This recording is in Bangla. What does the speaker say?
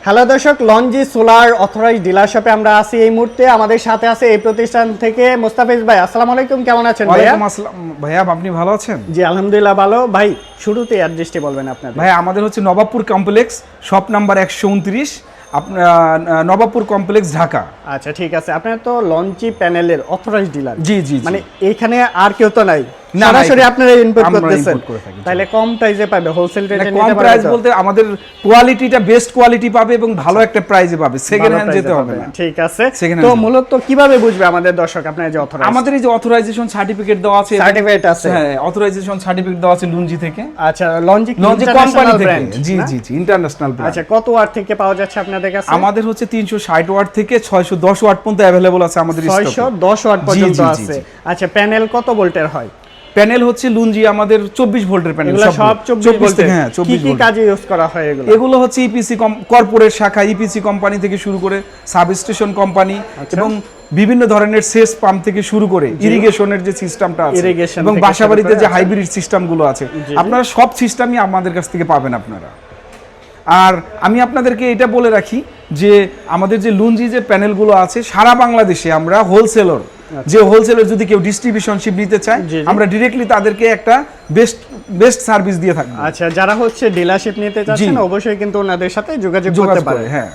হ্যালো দর্শক, লঞ্জি সোলার অথরাইজড ডিলারশিপে আমরা আছি এই মুহূর্তে। আমাদের সাথে আছে এই প্রতিষ্ঠান থেকে মোস্তাফিজ ভাই। আসসালামু আলাইকুম, কেমন আছেন ভাইয়া? ওয়ালাইকুম আসসালাম ভাইয়া, আপনি ভালো আছেন? জি আলহামদুলিল্লাহ ভালো। ভাই শুরুতে অ্যাড্রেসটি বলবেন আপনাদের। ভাই আমাদের হচ্ছে নবাবপুর কমপ্লেক্স, শপ নাম্বার 129, আপনার নবাবপুর কমপ্লেক্স, ঢাকা। আচ্ছা ঠিক আছে, আপনারা তো লঞ্চি প্যানেলের অথরাইজড ডিলার। জি জি, মানে এখানে আর কেউ তো নাই, না, সরাসরি আপনারা ইনপুট আমরা করতেছেন। import করে থাকি। তাহলে কম প্রাইসে পাবে, হোলসেল রেটে কম নিতে পারবে প্রাইস তো? বলতে আমাদের কোয়ালিটিটা বেস্ট কোয়ালিটি পাবে এবং ভালো একটা প্রাইসে পাবে, সেকেন্ড ভালো হ্যান্ড price এ যেতে হবে পাবে। না। ঠিক আছে, Second তো hand মূলত কিভাবে বুঝবে আমাদের দর্শক আপনারা যে অথরাইজড? আমাদের এই যে অথরাইজেশন সার্টিফিকেট দেওয়া আছে, সার্টিফিকেট আছে। হ্যাঁ, অথরাইজেশন সার্টিফিকেট দেওয়া আছে লুঞ্জি থেকে। আচ্ছা, লঞ্জি লঞ্জি কোম্পানি থেকে, জি না? জি জি, ইন্টারন্যাশনাল ব্র্যান্ড। আচ্ছা, কত ওয়াট থেকে পাওয়া যাচ্ছে আপনাদের কাছে? আমাদের হচ্ছে 360 ওয়াট থেকে 610 ওয়াট পর্যন্ত अवेलेबल আছে আমাদের স্টকে। 610 ওয়াট পর্যন্ত জি, জি, আছে। জি। আচ্ছা, প্যানেল কত ভোল্টের হয়? প্যানেল হচ্ছে লুঞ্জি আমাদের 24 ভোল্টের প্যানেল, এগুলো সব 24 ভোল্টের। হ্যাঁ, কি 24 কি ভোল্ট। কাজে ইউজ করা হয় এগুলো? এগুলো হচ্ছে ইপিসি কর্পোরেট শাখা, ইপিসি কোম্পানি থেকে শুরু করে সাবস্টেশন কোম্পানি এবং বিভিন্ন ধরনের সেচ পাম্প থেকে শুরু করে ইরিগেশনের যে সিস্টেমটা আছে Irrigation এবং থেকে বাসাবাড়িতে শুরু করে, যে আচ্ছা। হাইব্রিড সিস্টেমগুলো আছে, জি। আপনারা সব সিস্টেমই আমাদের কাছ থেকে পাবেন আপনারা। আর আমি আপনাদেরকে এটা বলে রাখি যে আমাদের যে লুঞ্জি যে প্যানেলগুলো আছে সারা বাংলাদেশে আমরা হোলসেলার, যে হোলসেলার যদি কেউ ডিস্ট্রিবিউশনশিপ নিতে চায়, জি, জি। আমরা ডিরেক্টলি তাদেরকে একটা বেস্ট সার্ভিস দিয়ে থাকবো। আচ্ছা, যারা হচ্ছে ডিলারশিপ নিতে চাচ্ছেন অবশ্যই কিন্তু ওনাদের সাথে যোগাযোগ করতে যোগাযোগ পারে। করে, হ্যাঁ।